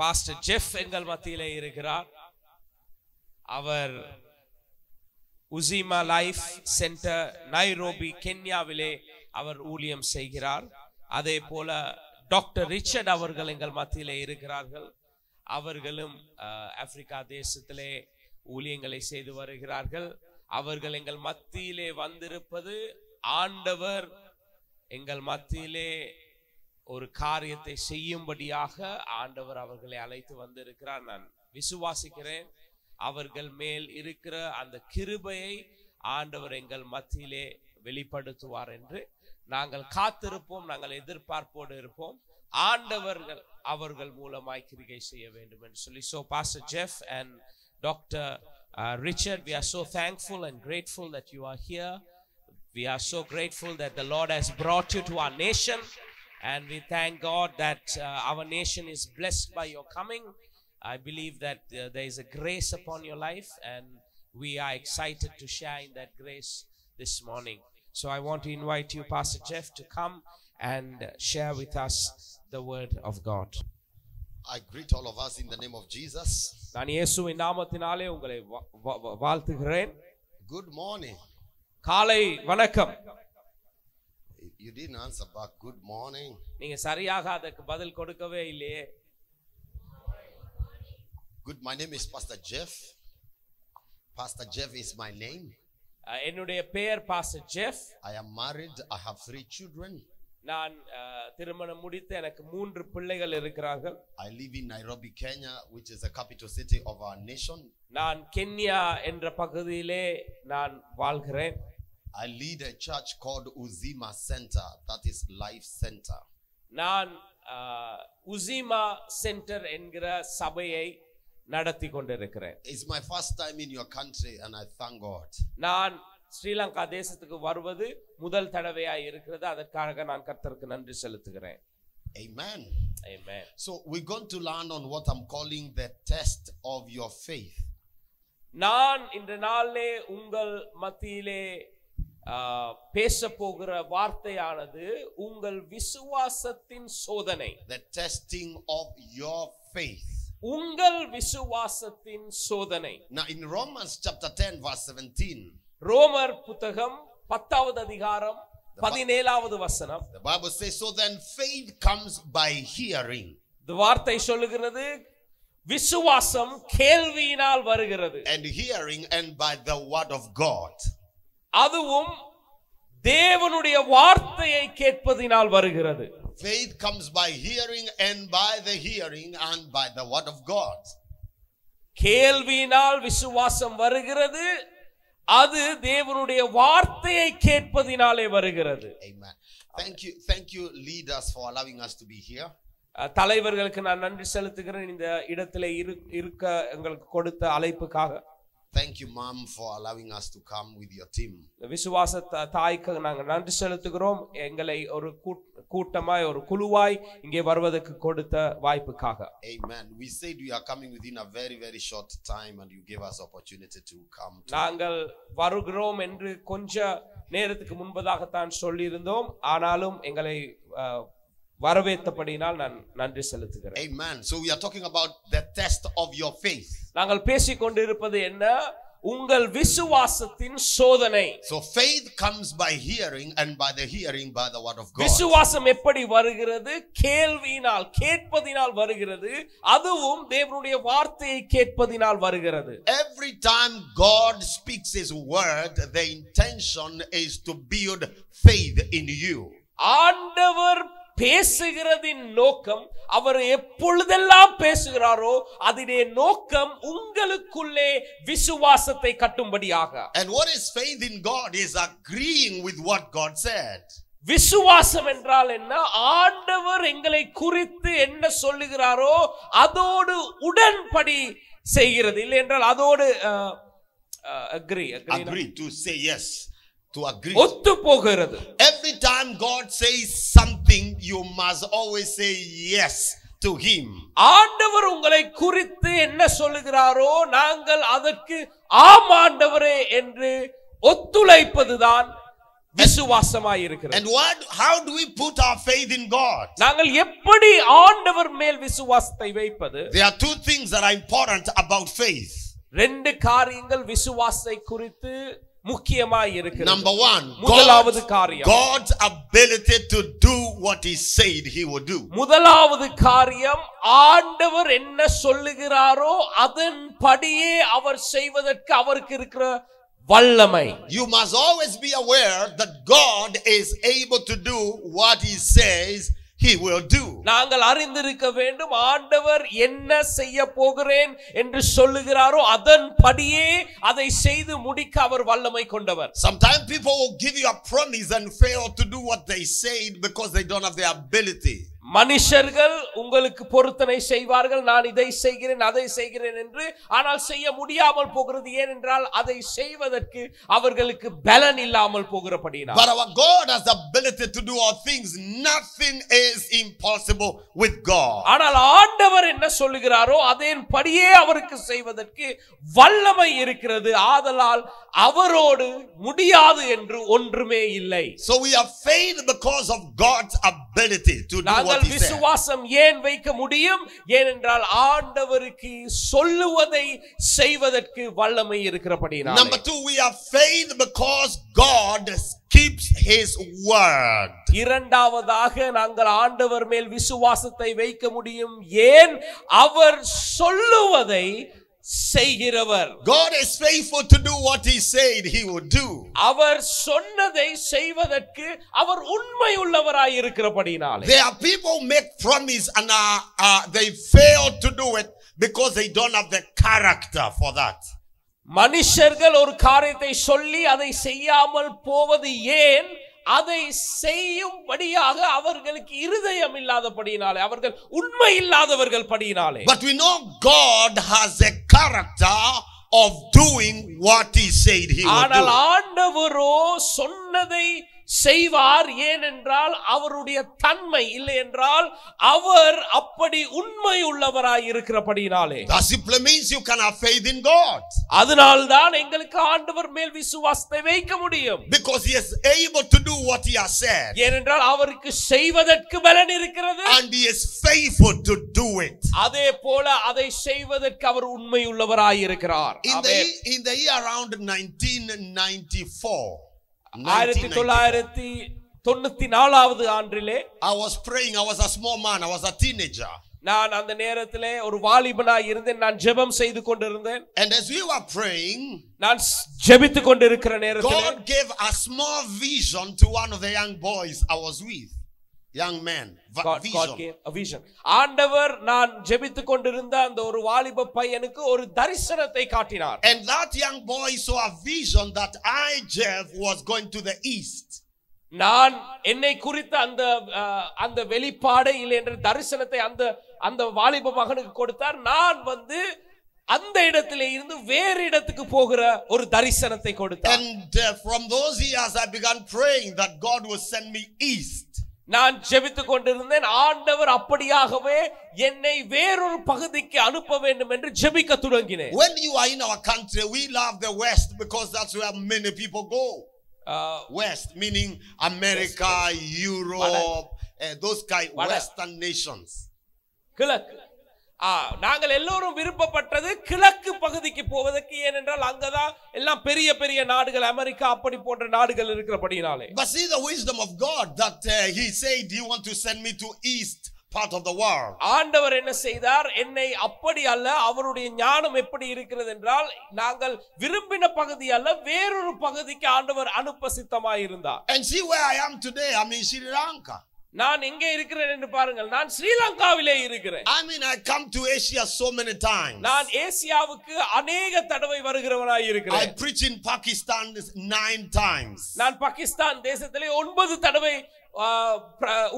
Pastor Jeff எங்கள் மத்தியிலே இருக்கிறார். அவர் உசிமா லைஃப் சென்டர் நைரோபி கென்யாவிலே அவர் ஊழியம் செய்கிறார். அதே போல டாக்டர் ரிச்சர்ட் அவர்கள் எங்கள் மத்தியிலே இருக்கிறார்கள். அவர்களும் ஆப்பிரிக்கா தேசத்திலே ஊழியங்களை செய்து வருகிறார்கள். அவர்கள் எங்கள் மத்தியிலே வந்திருப்பது ஆண்டவர் எங்கள் மத்தியிலே ஒரு காரியத்தை செய்யும்படியாக ஆண்டவர் அவர்களை அழைத்து வந்திருக்கிறார். நான் விசுவாசிக்கிறேன் அவர்கள் மேல் இருக்கிற அந்த கிருபையை ஆண்டவர் எங்கள் மத்தியிலே வெளிப்படுத்துவார் என்று நாங்கள் காத்திருப்போம். நாங்கள் எதிர்பார்ப்போடு இருப்போம். ஆண்டவர்கள் அவர்கள் மூலமாய் கிரியை செய்ய வேண்டும் என்று சொல்லி. So Pastor Jeff and Dr. Richard, we are so thankful and grateful that you are here. We are so grateful that the Lord has brought you to our nation, and we thank God that our nation is blessed by your coming. I believe that there is a grace upon your life, and we are excited to share in that grace this morning. So I want to invite you, Pastor Jeff, to come and share with us the word of God. I greet all of us in the name of Jesus. நான் இயேசுவின் நாமத்தினாலே உங்களை வாழ்த்துகிறேன். Good morning. காலை வணக்கம். You didn't answer back. Good morning. நீங்க சரியாக அதற்கு பதில் கொடுக்கவே இல்லையே. Good. My name is Pastor Jeff. Pastor Jeff is my name. என்னுடைய பெயர் pastor Jeff. I am married. I have 3 children. நான் திருமணம் முடித்து எனக்கு 3 பிள்ளைகள் இருக்கிறார்கள். I live in Nairobi, Kenya, which is the capital city of our nation. நான் Kenya என்ற பகுதியிலே நான் வாழ்கிறேன். I lead a church called Uzima Center, that is Life Center. நான் உசிமா சென்டர் என்கிற சபையை நடத்தி கொண்டிருக்கிறேன். It's my first time in your country and I thank God. நான் ஸ்ரீலங்கா தேசத்துக்கு வருவது முதல் தடவையாய் இருக்கிறது. அதற்காக நான் கர்த்தருக்கு நன்றி செலுத்துகிறேன். Amen. Amen. So we're going to learn on what I'm calling the test of your faith. நான் இந்த நாளிலே உங்கள் மத்தியிலே பேச போகிற வார்த்தையானது உங்கள் விசுவாசத்தின் சோதனை. The testing of your faith. உங்கள் விசுவாசத்தின் சோதனை. Now in Romans chapter 10 verse 17. ரோமர் புத்தகம் 10வது அதிகாரம் 17வது வசனம். The Bible says, so then faith comes by hearing. இந்த வார்த்தை சொல்லுகிறது விசுவாசம் கேள்வியினால் வருகிறது. And hearing and by the word of God. அதுவும் தேவனுடைய வார்த்தையை கேட்பதினால் வருகிறது. Faith comes by hearing and by the hearing and by the word of God. கேள்வியினால் விசுவாசம் வருகிறது. அது தேவனுடைய வார்த்தையை கேட்பதினாலே வருகிறது. Amen. Thank you leaders for allowing us to be here. தலைவர்களுக்கு நான் நன்றி செலுத்துகிறேன் இந்த இடத்திலே இருக்க எங்களுக்கு கொடுத்த அழைப்புக்காக. Thank you mom for allowing us to come with your team. விசுவாச தாய்க்கு நாங்கள் நன்றி செலுத்துகிறோம் எங்களை ஒரு கூட்டமாய் ஒரு குழுவாய் இங்கே வருவதற்கு கொடுத்த வாய்ப்புக்காக. Amen. We said we are coming within a very very short time and you gave us opportunity to come. நாங்கள் வருகிறோம் என்று கொஞ்ச நேரத்துக்கு முன்பதாக தான் சொல்லியிருந்தோம். ஆனாலும் எங்களை வரவேற்றபடியினால் நான் நன்றி செலுத்துகிறேன். Amen. So we are talking about the test of your faith. நாங்கள் பேசிக் கொண்டிருப்பது என்ன? உங்கள் விசுவாசத்தின் சோதனை. So faith comes by hearing and by the hearing by the word of God. விசுவாசம் எப்படி வருகிறது? கேள்வியினால் கேட்பதினால் வருகிறது. அதுவும் தேவனுடைய வார்த்தையை கேட்பதினால் வருகிறது. Every time God speaks his word, the intention is to build faith in you. ஆண்டவர் பேசுகிறதின் நோக்கம், அவர் எப்பொழுதெல்லாம் பேசுகிறாரோ அதிலே நோக்கம் உங்களுக்குள்ளே விசுவாசத்தை கட்டும்படியாக. And what is faith in God is agreeing with what God said. விசுவாசம் என்றால் என்ன? ஆண்டவர் எங்களை குறித்து என்ன சொல்லுகிறாரோ அதோடு உடன்படி செய்கிறது. இல்லை என்றால் அதோடு agree to say yes. To agree. ஒத்து போகிறது. Every time God says something, you must always say yes to him. ஆண்டவர் உங்களை குறித்து என்ன சொல்லுகிறாரோ நாங்கள் அதற்கு ஆம் ஆண்டவரே என்று ஒத்துழைப்பதுதான் விசுவாசமாய் இருக்கிறது. And how do we put our faith in God? நாங்கள் எப்படி ஆண்டவர் மேல் விசுவாசத்தை வைப்பது? There are two things that are important about faith. ரெண்டு காரியங்கள் விசுவாசத்தை குறித்து முக்கியமாய் இருக்கிறது. Number one, முதலாவது காரியம் God's ability to do what he said he would do. முதலாவது காரியம் ஆண்டவர் என்ன சொல்லுகிறாரோ அதன்படியே அவர் செய்வதற்கு அவருக்கு இருக்கிற வல்லமை. You must always be aware that God is able to do what he says he will do. நாங்கள் அறிந்திருக்க வேண்டும் ஆண்டவர் என்ன செய்ய போகிறேன் என்று சொல்லுகிறாரோ அதன்படியே அதை செய்து முடிக்க அவர் வல்லமை கொண்டவர். Sometimes people will give you a promise and fail to do what they said because they don't have the ability. மனுஷர்கள் உங்களுக்கு பொருத்தனை செய்வார்கள், நான் இதை செய்கிறேன் அதை செய்கிறேன் என்று. ஆனால் செய்ய முடியாமல் போகிறது ஏனென்றால் அதை செய்வதற்கு அவர்களுக்கு பலன் இல்லாமல் போகிறபடியால். But our God has the ability to do all things. Nothing is impossible with God. ஆனால் ஆண்டவர் என்ன சொல்லுகிறாரோ அதன்படியே அவருக்கு செய்வதற்கு வல்லமை இருக்கிறது. ஆதலால் அவரோடு முடியாது என்று ஒன்றுமே இல்லை. So we have faith because of God's ability to do what he said. விசுவாசம் ஏன் வைக்க முடியும்? ஏனென்றால் ஆண்டவருக்கு சொல்லுவதை செய்வதற்கு வல்லமை இருக்கிறபடியால். Number two, we have faith because God keeps his word. இரண்டாவதாக நாங்கள் ஆண்டவர் மேல் விசுவாசத்தை வைக்க முடியும். ஏன்? அவர் சொல்லுவதை செய்கிறவர். God is faithful to do what he said he would do. அவர் சொன்னதை செய்வதற்கு அவர் உண்மை உள்ளவராய் இருக்கிறபடியால். There are people who make promise and they fail to do it because they don't have the character for that. மனுஷர்கள் ஒரு காரியத்தை சொல்லி அதை செய்யாமல் போவது ஏன்? அதை செய்யும்படியாக அவர்களுக்கு இருதயம் இல்லாதபடியினாலே, அவர்கள் உண்மை இல்லாதவர்கள் படியினாலே. But we know God has a character of doing what he said he would ஆனால் do. ஆண்டவரோ சொன்னதை செய்வார். ஏனென்றால் அவருடைய தன்மை இல்லை என்றால் அவர் அப்படி உண்மை உள்ளவராய் இருக்கிறபடியினாலே. That simply means you can have faith in God. அதனால்தான் எங்களுக்கு ஆண்டவர் மேல் விசுவாசத்தை வைக்க முடியும். Because he is able to do what he has said. ஏனென்றால் அவருக்கு செய்வதற்கு பலன் இருக்கிறது. And he is faithful to do it. அதே போல அதை செய்வதற்கு அவர் உண்மை உள்ளவராய் இருக்கிறார். In the year around 1994, 1994 ஆண்டிலே I was praying. I was a small man. I was a teenager. நான் அந்த நேரத்திலே ஒரு வாலிபனாய் இருந்தேன். நான் ஜெபம் செய்து கொண்டிருந்தேன். And as we were praying, நான் ஜெபித்துக் கொண்டிருக்கிற நேரத்திலே God gave a small vision to one of the young boys I was with. Young man. God gave a vision. ஆண்டவர் நான் ஜெபித்துக் கொண்டிருந்த அந்த ஒரு வாலிப பையனுக்கு ஒரு தரிசனத்தை காட்டினார். And that young boy saw a vision that I, Jeff, was going to the east. நான் என்னை குறித்த அந்த வெளிப்பாடை இல்லை என்ற தரிசனத்தை அந்த வாலிப மகனுக்கு கொடுத்தார். நான் அந்த இடத்திலே இருந்து வேறு இடத்துக்கு போகிற ஒரு தரிசனத்தை கொடுத்தார். And from those years I began praying that God would send me east. நான் ஜெபித்துக் கொண்டிருந்தேன். ஆண்டவர் அப்படியாகவே என்னை வேறொரு பகுதிக்கு அனுப்ப வேண்டும் என்று ஜெபிக்க தொடங்கினேன். When you are in our country, we love the West because that's where many people go. West meaning America, Europe, those kind Western nations. கிழக்கு. நாங்கள் எல்லோரும் விருப்பப்பட்டது கிழக்கு பகுதிக்கு போவதற்கு. ஏனென்றால் அங்கதான் எல்லாம் பெரிய பெரிய நாடுகள், அமெரிக்கா அப்படி போன்ற நாடுகள் இருக்கிறபடினாலே. But see the wisdom of God that he said he want to send me to east part of the world. ஆண்டவர் என்ன செய்தார்? என்னை அப்படி அல்ல, அவருடைய ஞானம் எப்படி இருக்கிறது என்றால் நாங்கள் விரும்பின பகுதி அல்ல வேறொரு பகுதிக்கு ஆண்டவர் அனுப்ப சித்தமாய் இருந்தார். And see where I am today. I'm in Sri Lanka. நான் எங்கே இருக்கிறேன் என்று பாருங்கள். நான் ஸ்ரீலங்காவிலே இருக்கிறேன். I mean, I come to Asia so many times. நான் ஏசியாவுக்கு अनेक தடவை வருகிறவனாய் இருக்கிறேன். I preach in Pakistan 9 times. நான் பாகிஸ்தான் தேசத்திலே 9 தடவை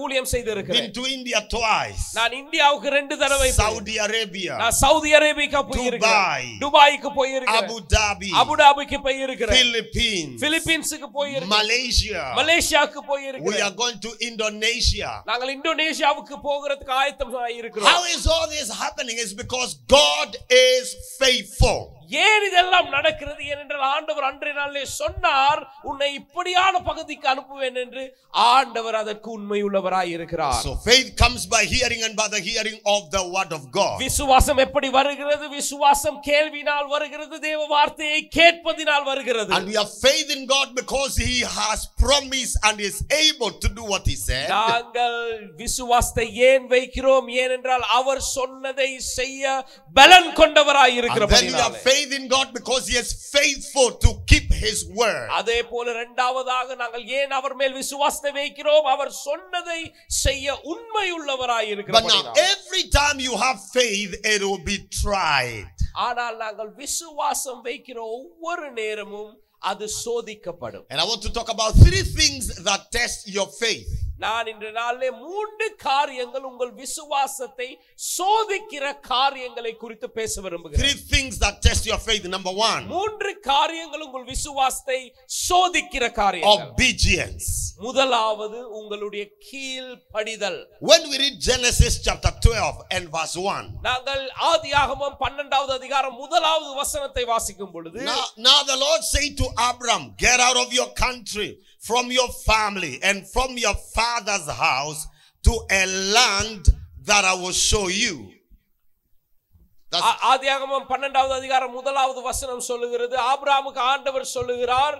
ஊழியம் செய்திருக்கிறேன். Been to India twice. நான் இந்தியாவுக்கு 2 தடவை, Saudi Arabia, நான் சவுதி அரேபியா போயிருக்கிறேன், துபாய்க்கு போயிருக்கிறேன், Abu Dhabi, அபுதாபிக்கு போயிருக்கிறேன், Philippines, பிலிப்பீன்ஸ்க்கு போயிருக்கிறேன், Malaysia, மலேசியாவுக்கு போயிருக்கிறேன். we are going to Indonesia. நாங்கள் இந்தோனேசியாவுக்கு போகிறதுக்கு ஆயத்தமாய் இருக்கிறோம். How is all this happening? Is because God is faithful. ஏன் இதெல்லாம் நடக்கிறது? ஏனென்றால் ஆண்டவர் அன்றைய நாளிலே சொன்னார், உன்னை இப்படியான பகுதிக்கு அனுப்புவேன் என்று. ஆண்டவர் அதற்கு உண்மையுள்ளவராய் இருக்கிறார். So faith comes by hearing, and by the hearing of the word of God. விசுவாசம் எப்படி வருகிறது? விசுவாசம் கேள்வியினால் வருகிறது, தேவ வார்த்தையை கேட்பதினால் வருகிறது. And we have faith in God because he has promised and is able to do what he said. நாங்கள் விசுவாசத்தை ஏன் வைக்கிறோம்? ஏனென்றால் அவர் சொன்னதை செய்ய பலன் கொண்டவராய் இருக்கிறபடியால். And then we have faith in God because he is faithful to keep his word. அதே போல இரண்டாவதாக நாங்கள் ஏன் அவர் மேல் விசுவாசத்தை வைக்கிறோம்? அவர் சொன்னதை செய்ய உண்மையுள்ளவராய் இருக்கிறபடியால். But now every time you have faith, it will be tried. ஆனால் நாங்கள் விசுவாசம் வைக்கிற ஒவ்வொரு நேரமும் அது சோதிக்கப்படும். And I want to talk about 3 things that test your faith. நான் இன்று நாளிலே 3 காரியங்கள் உங்கள் விசுவாசத்தை சோதிக்கிற காரியங்களை குறித்து பேச விரும்புகிறேன். 3 things that test your faith. Number 1. 3 காரியங்கள் உங்கள் விசுவாசத்தை சோதிக்கிற காரியங்கள். Obedience. முதலாவது உங்களுடைய கீழ்ப்படிதல். When we read Genesis chapter 12 and verse 1. நாங்கள் ஆதியாகமம் 12வது அதிகாரம் முதலாவது வசனத்தை வாசிக்கும் பொழுது, Now the Lord said to Abram, get out of your country, from your family, and from your father's house to a land that I will show you. ஆதியாகமம் 12வது அதிகாரம் முதலாவது வசனம் சொல்லுகிறது, ஆபிரகாமுக்கு ஆண்டவர் சொல்லுகிறார்,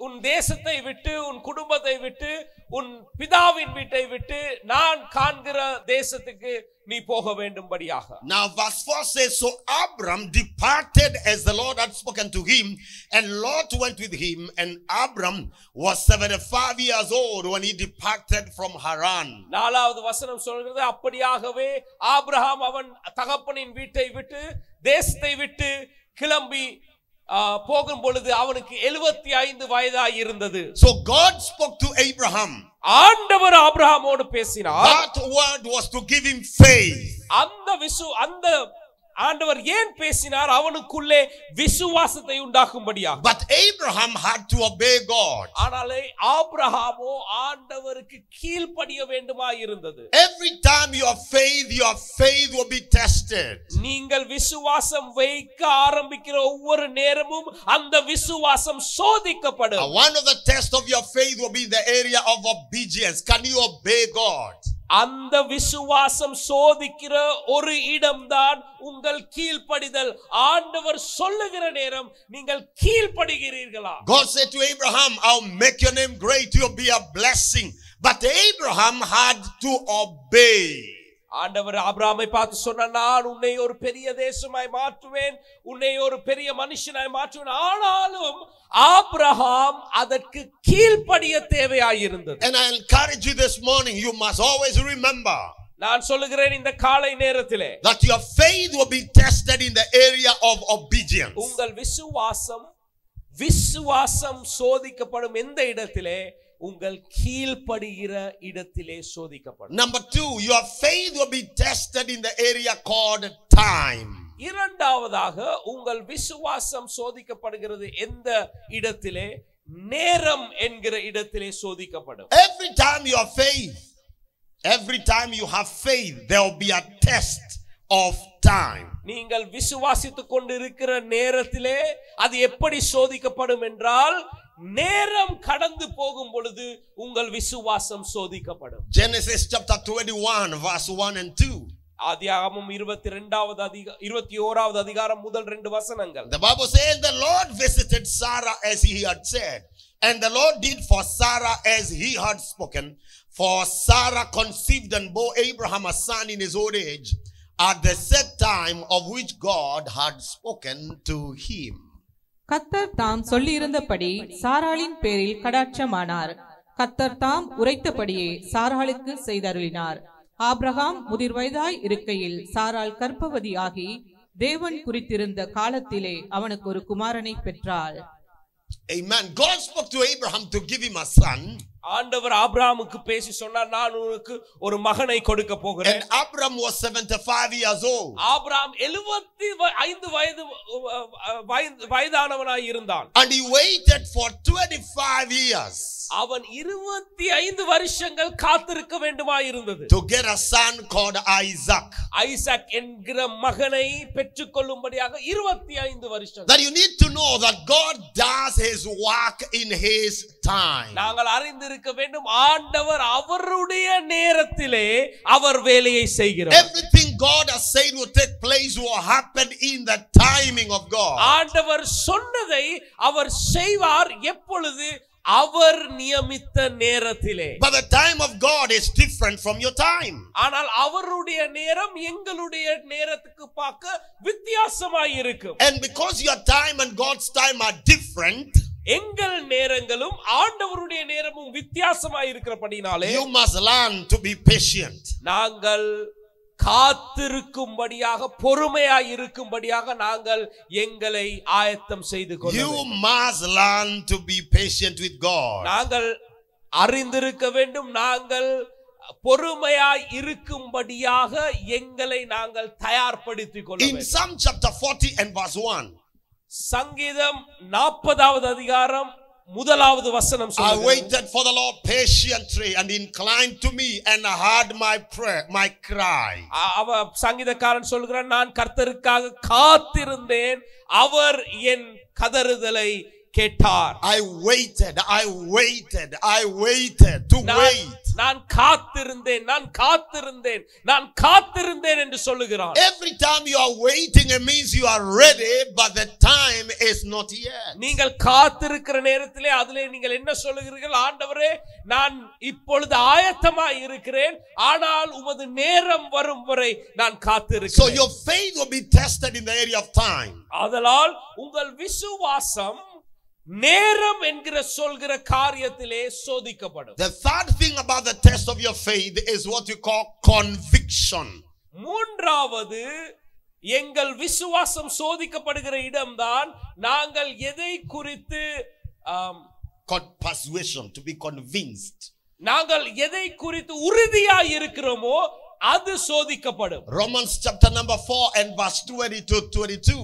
உன் தேசத்தை விட்டு, உன் குடும்பத்தை விட்டு, உன் பிதாவின் வீட்டை விட்டு நான் காண்கிற தேசத்துக்கு நீ போக வேண்டும்படியாக. Now verse 4 says, so Abram departed as the Lord had spoken to him, and Lot went with him, and Abram was 75 years old when he departed from Haran. நாலாவது வசனம் சொல்கிறது, அப்படியாகவே ஆபிரகாம் அவன் தகப்பனின் வீட்டை விட்டு, தேசத்தை விட்டு கிளம்பி போகும் பொழுது அவனுக்கு 75 வயதாய் இருந்தது. So God spoke to Abraham. ஆண்டவர் ஆபிரகாமோடு பேசினார். That word was to give him faith. அந்த ஆண்டவர் ஏன் பேசினார்? அவனுக்குள்ளே விசுவாசத்தை உண்டாக்கும்படியாக. But Abraham had to obey God. ஆனாலே ஆபிரகாமோ ஆண்டவருக்கு கீழ்ப்படிய வேண்டுமாய் இருந்தது. Every time your faith will be tested. நீங்கள் விசுவாசம் வைக்க ஆரம்பிக்கிற ஒவ்வொரு நேரமும் அந்த விசுவாசம் சோதிக்கப்படும். One of the tests of your faith will be in the area of obedience. Can you obey God? அந்த விசுவாசம் சோதிக்கிற ஒரு இடம்தான் உங்கள் கீழ்ப்படிதல். ஆண்டவர் சொல்லுகிற நேரம் நீங்கள் கீழ்ப்படுகிறீர்களா? God said to Abraham, I'll make your name great, you'll be a blessing. But Abraham had to obey. ஆண்டவர் ஆபிரகாமை பார்த்து சொன்னார், நான் உன்னை ஒரு பெரிய தேசமாய் மாற்றுவேன், உன்னை ஒரு பெரிய மனுஷனாய் மாற்றுவேன். ஆனாலும் ஆபிரகாம் அதற்கு கீழ்ப்படிய தேவையாயிருந்தது. And I encourage you this morning, you must always remember, நான் சொல்லுகிறேன் இந்த காலை நேரத்திலே, that your faith will be tested in the area of obedience. உங்கள் விசுவாசம் சோதிக்கப்படும் எந்த இடத்திலே? உங்கள் கீழ்ப்படுகிற இடத்திலே சோதிக்கப்படும். Number 2, your faith will be tested in the area called time. இரண்டாவதாக உங்கள் விசுவாசம் சோதிக்கப்படுகிறது எந்த இடத்திலே? நேரம் என்கிற இடத்திலே சோதிக்கப்படும். Every time you have faith, there will be a test of time. நீங்கள் விசுவாசித்துக் கொண்டிருக்கிற நேரத்திலே அது எப்படி சோதிக்கப்படும் என்றால், நேரம் கடந்து போகும் பொழுது உங்கள் விசுவாசம் சோதிக்கப்படும். Genesis chapter 21 verse 1 and 2. ஆதியாகமம் 21வது அதிகாரம் முதல் 2 வசனங்கள். The Bible says the Lord visited Sarah as he had said, and the Lord did for Sarah as he had spoken, for Sarah conceived and bore Abraham a son in his old age, at the set time of which God had spoken to him. கர்த்தர் தாம் சொல்லியிருந்தபடி சாராளின் பேரில் கடாட்சமானார். கர்த்தர் தாம் உரைத்தபடியே சாராளுக்கு செய்தருளினார். Abraham முதிர் வயதாய் இருக்கையில் சாராள் கர்ப்பவதியாகி தேவன் குறித்திருந்த காலத்திலே அவனுக்கு ஒரு குமாரனை பெற்றாள். Amen. God spoke to Abraham to give him a son. ஆண்டவர் ஆபிரகாமுக்கு பேசி சொன்னார், நான் உனக்கு ஒரு மகனை கொடுக்க போகிறேன். And Abraham was 75 years old. Abraham 75 வயதானவனாய் இருந்தான். And he waited for 25 years. அவன் 25 வருஷங்கள் காத்திருக்க வேண்டுமாய் இருந்தது. To get a son called Isaac. Isaac என்கிற மகனை பெற்றுக்கொள்ளும்படியாக 25 வருஷங்கள். That you need to know that God does his work in his time. நாங்கள் அறிந்திருக்க வேண்டும், ஆண்டவர் அவருடைய நேரத்திலே அவர் வேலையை செய்கிறார். Everything God has said will take place will happen in the timing of God. ஆண்டவர் சொன்னதை அவர் செய்வார் எப்பொழுது? அவர் நியமித்த நேரத்திலே. But the time of God is different from your time. ஆனால் அவருடைய நேரம் எங்களுடைய நேரத்துக்கு பார்க்க வித்தியாசமாய் இருக்கும். And because your time and God's time are different, எங்கள் நேரங்களும் ஆண்டவருடைய நேரமும் வித்தியாசமாய் இருக்கிறபடினாலே you must learn to be patient. நாங்கள் காத்திருக்கும்படியாக, பொறுமையாய் இருக்கும்படியாக நாங்கள் எங்களை ஆயத்தம் செய்து கொள்ள You வேண்டும். must learn to be patient with God. நாங்கள் அறிந்திருக்க வேண்டும், நாங்கள் பொறுமையாய் இருக்கும்படியாக எங்களை நாங்கள் தயார்படுத்திக் கொள்ள In வேண்டும். Psalm chapter 40 and verse 1, சங்கீதம் 40வது அதிகாரம் 1வது வசனம் I சொல்லுகிறது, waited for the Lord patiently and inclined to me and heard my prayer, my cry. அவ சங்கீதக்காரன் சொல்கிறான், நான் கர்த்தருக்காக காத்திருந்தேன், அவர் என் கதறுதலை கேட்டார். I waited to wait. நான் காத்திருந்தேன் என்று சொல்லுகிறான். Every time you are waiting, it means you are ready, but the time is not yet. நீங்கள் காத்திருக்கிற நேரத்திலே அதிலே நீங்கள் என்ன சொல்லுகிறீர்கள்? ஆண்டவரே, நான் இப்பொழுது ஆயத்தமாய் இருக்கிறேன், ஆனால் உமது நேரம் வரும் வரை நான் So காத்திருக்கிறேன். your faith will be tested in the area of time. ஆதலால் உங்கள் விசுவாசம் நேரம் என்கிற சொல்கிற காரியத்திலே சோதிக்கப்படும். The third thing about the test of your faith is what you call conviction. மூன்றாவது எங்கள் விசுவாசம் சோதிக்கப்படுகிற இடம்தான் நாங்கள் எதை குறித்து Persuasion, to be convinced. நாங்கள் எதை குறித்து உறுதியாய் இருக்கிறோமோ அது சோதிக்கப்படும். Romans chapter number 4 and verse 20 to 22.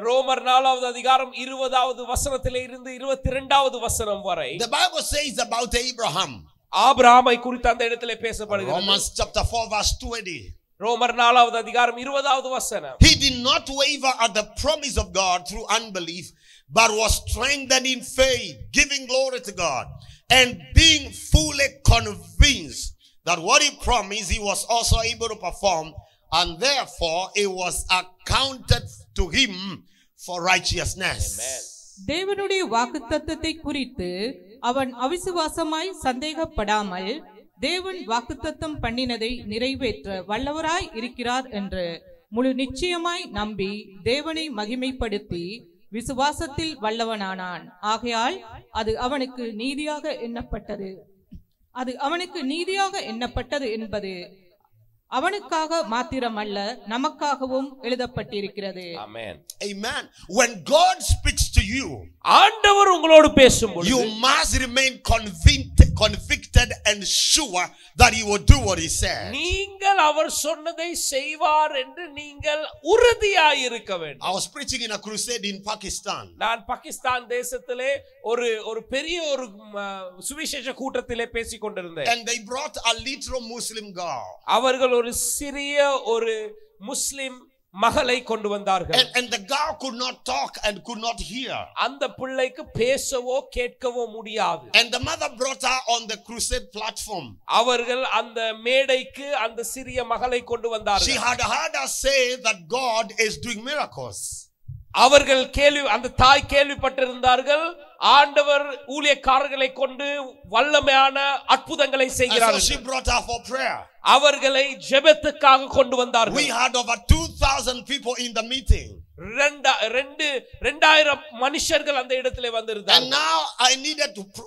ரோமர் 4வது அதிகாரம் 20வது வசனத்திலே இருந்து 22வது வசனம் வரை The Bible says about Abraham. ஆபிரகாமை குறித்து அந்த இடத்திலே பேசப்படுகிறது. Romans chapter 4 verse 20. ரோமர் 4வது அதிகாரம் 20வது வசனம். He did not waver at the promise of God through unbelief, but was strengthened in faith, giving glory to God, and being fully convinced that what he promised he was also able to perform, and therefore it was accounted to him for righteousness. Amen. தேவனுடைய வாக்குத்தத்தத்தை குறித்து அவன் அவிசுவாசமாய் சந்தேகப்படாமல் தேவன் வாக்குத்தத்தம் பண்ணினதை நிறைவேற்ற வல்லவராய் இருக்கிறார் என்று முழு நிச்சயமாய் நம்பி தேவனை மகிமைப்படுத்தி விசுவாசத்தில் வல்லவனானான். ஆகையால் அது அவனுக்கு நீதியாக எண்ணப்பட்டது என்பது அவனுக்காக மாத்திரமல்ல நமக்காகவும் எழுதப்பட்டிருக்கிறது. Amen. Amen. When God speaks to you, ஆண்டவர் உங்களோடு பேசும்போது you must remain convicted and sure that he will do what he said. நீங்கள் அவர் சொன்னதை செய்வார் என்று நீங்கள் உறுதியாய் இருக்க வேண்டும். I was preaching in a crusade in Pakistan. நான் பாகிஸ்தான் தேசத்திலே ஒரு பெரிய ஒரு சுவிசேஷ கூட்டத்திலே பேசிக் கொண்டிருந்தேன். And they brought a little Muslim girl. அவர்கள் ஒரு சிறிய ஒரு முஸ்லிம் மகளை கொண்டு வந்தார்கள். And the girl could not talk and could not hear. அந்த பிள்ளைக்கு பேசவோ கேட்கவோ முடியாது. And the mother brought her on the crusade platform. அவர்கள் அந்த மேடைக்கு அந்த சிறிய மகளை கொண்டு She வந்தார்கள். had heard her say that God is doing miracles. அவர்கள் அந்த தாய் கேள்விப்பட்டிருந்தார்கள், ஆண்டவர் ஊழியக்காரர்களை கொண்டு வல்லமையான அற்புதங்களை And so செய்கிறார்கள். she brought her for prayer. அவர்களை ஜெபத்துக்காக கொண்டு வந்தார்கள். We had over 2,000 people in the meeting. 2000 மனுஷர்கள் அந்த இடத்திலே வந்திருந்தார்கள். And now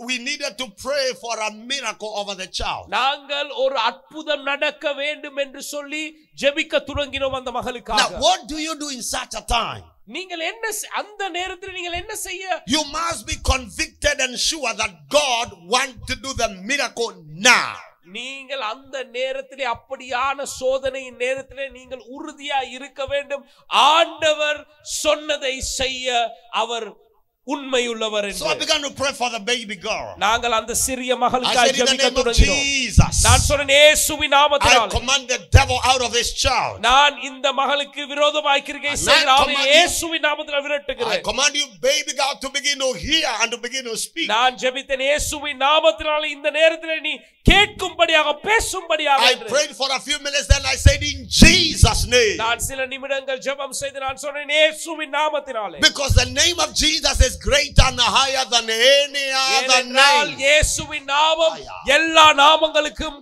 we needed to pray for a miracle over the child. நாங்கள் ஒரு அற்புதம் நடக்க வேண்டும் என்று சொல்லி ஜெபிக்க துவங்கினோம் அந்த மகளுக்காக. Now what do you do in such a time? நீங்கள் என்ன அந்த நேரத்தில் நீங்கள் என்ன செய்ய? You must be convicted and sure that God wants to do the miracle now. நீங்கள் அந்த நேரத்திலே அப்படியான சோதனையின் நேரத்திலே நீங்கள் உறுதியா இருக்க வேண்டும். ஆண்டவர் சொன்னதை செய்ய அவர் உண்மையுள்ளவர் என்று. So I began to pray for the baby girl. நாங்கள் அந்த சிறிய மகளுக்காக I said in the ஜெபிக்க name of தொடங்கினோம். Jesus, நான் சொன்னேன் இயேசுவின் நாமத்தினாலே I command the devil out of this child. நான் இந்த மகளுக்கு விரோதமாய் கிரியை செய்கிறேன். இயேசுவின் நாமத்தினாலே விரட்டுகிறேன். I command you baby girl to begin to hear and to begin to speak. நான் ஜெபித்தேன் இயேசுவின் நாமத்தினாலே இந்த நேரத்திலே நீ கேட்கும்படியாக பேசும்படியாக. I prayed for a few minutes then I said in Jesus name. நான் சில நிமிடங்கள் ஜெபம் செய்து நான் சொன்னேன் இயேசுவின் நாமத்தினாலே. Because the name of Jesus is greater and higher than any other name. இயேசுவின் நாமம் எல்லா நாமங்களுக்கும்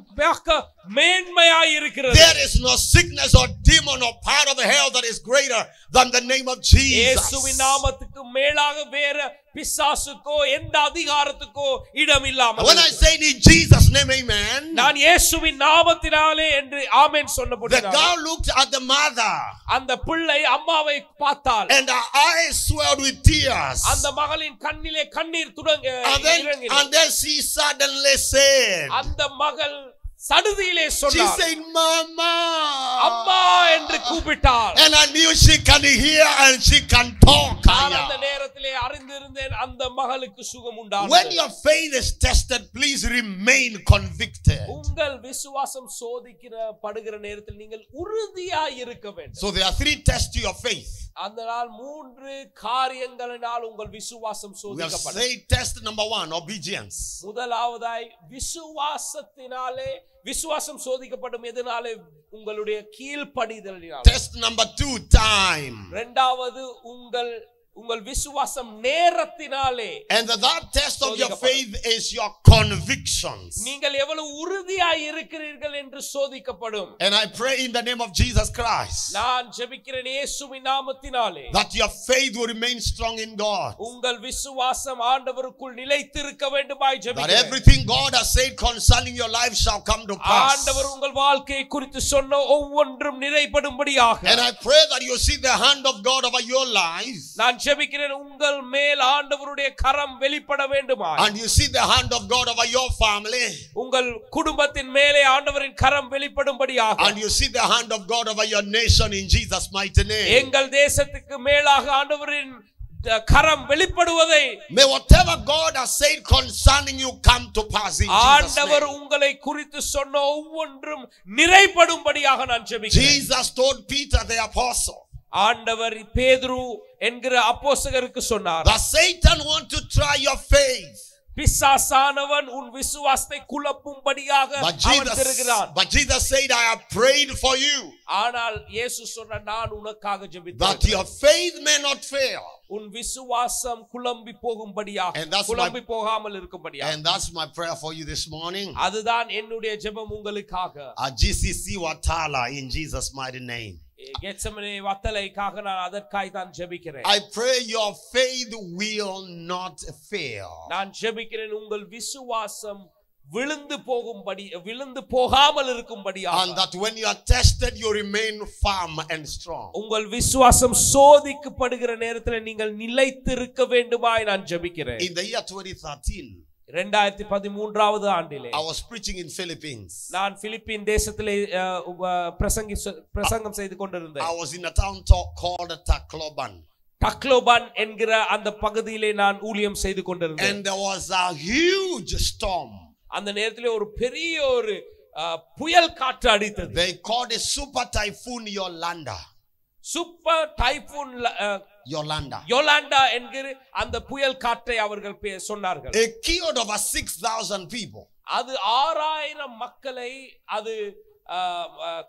மேன்மையாய் இருக்கிறது. There is no sickness or demon or power of hell that is greater than the name of Jesus. இயேசுவின் நாமத்துக்கு மேலாக வேற பிசாசுக்கோ எந்த அதிகாரத்துக்கோ இடம் இல்லாமல். When I say in Jesus name amen, நான் இயேசுவின் நாமத்தினாலே என்று ஆமென் சொன்னபோது the girl looked at the mother அந்த பிள்ளை அம்மாவை பார்த்தாள். and her eyes swelled with tears. அந்த மகளின் கண்ணிலே கண்ணீர் இறங்கியது. And then she suddenly said, அந்த மகள் சடுதியிலே she சொன்னாள், said mama, அம்மா என்று கூப்பிட்டாள். and I knew she can hear and she can talk. நான் அந்த நேரத்திலே அறிந்திருந்தேன் அந்த மகளுக்கு சுகம் உண்டானது. When your faith is tested, please remain convicted. உங்கள் விசுவாசம் சோதிக்கப்படுகிற நேரத்தில் நீங்கள் உறுதியாய் இருக்க வேண்டும். So there are 3 tests to your faith. அந்த நாள் 3 காரியங்களினால் உங்கள் விசுவாசம் We have சோதிக்கப்படும். said test number 1, obedience. முதலாவதாய் விசுவாசத்தினாலே விசுவாசம் சோதிக்கப்படும். எதனாலே? உங்களுடைய கீழ்ப்படிதலினாலே. Test number 2, time. இரண்டாவது உங்கள் விசுவாசம் நேரத்தினாலே. And the third test of your faith is your convictions. நீங்கள் எவ்வளவு உறுதியாய் இருக்கிறீர்கள் என்று சோதிக்கப்படும். And I pray in the name of Jesus Christ நான் ஜெபிக்கிறேன் இயேசுவின் நாமத்தினாலே that your faith will remain strong in God. உங்கள் விசுவாசம் ஆண்டவருக்குள் நிலைத்திருக்க வேண்டுமாய் That ஜெபிக்கிறேன். everything God has said concerning your life shall come to pass. ஆண்டவர் உங்கள் வாழ்க்கையை குறித்து சொன்ன ஒவ்வொன்றும் நிறைவேறும்படியாக. And I pray that you see the hand of God over your life. நான் ஜெபிக்கிறேன் உங்கள் மேல் ஆண்டவருடைய கரம் வெளிப்பட வேண்டுமாய். And you see the hand of God over your family. உங்கள் குடும்பத்தின் மேலே ஆண்டவரின் கரம் வெளிப்படும்படியாக. And you see the hand of God over your nation in Jesus mighty name. எங்கள் தேசத்துக்கு மேலாக ஆண்டவரின் கரம் வெளிப்படுவதை. May whatever God has said concerning you come to pass in Jesus ஆண்டவர் name. உங்களை குறித்து சொன்ன ஒவ்வொன்றும் நிறைப்படும்படியாக நான் ஜெபிக்கிறேன். Jesus told Peter the apostle, ஆண்டவர் பேதுரு என்கிற அப்போஸ்தலருக்கு சொன்னார், that Satan want to try your faith. பிசாசானவன் உன் விசுவாசத்தை குழப்பும்படியாக அவன் திரிகிறான். But Jesus said, I have prayed for you. ஆனால் இயேசு சொன்னார், நான் உனக்காக ஜெபித்தேன். That your faith may not fail. உன் விசுவாசம் குழம்பி போகும்படியாக, குழம்பி போகாமல் இருக்கும்படியாக. And that's my prayer for you this morning. அதுதான் என்னுடைய ஜெபம் உங்களுக்காக. At GCC Watala in Jesus mighty name. Gethsemane வத்தலைக்காக நான் அதற்காய் தான் ஜெபிக்கிறேன். I pray your faith will not fail. நான் ஜெபிக்கிறேன் உங்கள் விசுவாசம் விழுந்து போகாமல் இருக்கும்படியாக. And that when you are tested you remain firm and strong. உங்கள் விசுவாசம் சோதிக்கப்படுகிற நேரத்தில் நீங்கள் நிலைத்திருக்க வேண்டுமாய் நான் ஜெபிக்கிறேன். In the year 2013 2013வது ஆண்டிலே I was preaching in Philippines. நான் பிலிப்பீன் தேசத்திலே பிரசங்கம் செய்து கொண்டிருந்தேன். I was in a town called Tacloban. டக்லோபான் என்கிற அந்த பகுதியிலே நான் ஊழியம் செய்து கொண்டிருந்தேன். And there was a huge storm. அந்த நேரத்திலே ஒரு பெரிய ஒரு புயல் காற்று அடித்தது. They called it super typhoon Yolanda. Super typhoon Yolanda என்கிற அந்த புயல் காற்றை அவர்கள் சொன்னார்கள். It killed over 6,000 people. அது 6000 மக்களை அது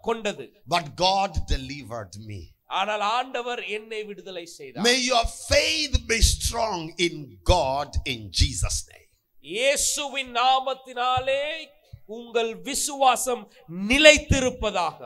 கொண்டது. But God delivered me. ஆனால் ஆண்டவர் என்னை விடுதலை செய்தார். May your faith be strong in God in Jesus name. இயேசுவின் நாமத்தினாலே உங்கள் விசுவாசம் நிலைத்திருப்பதாக.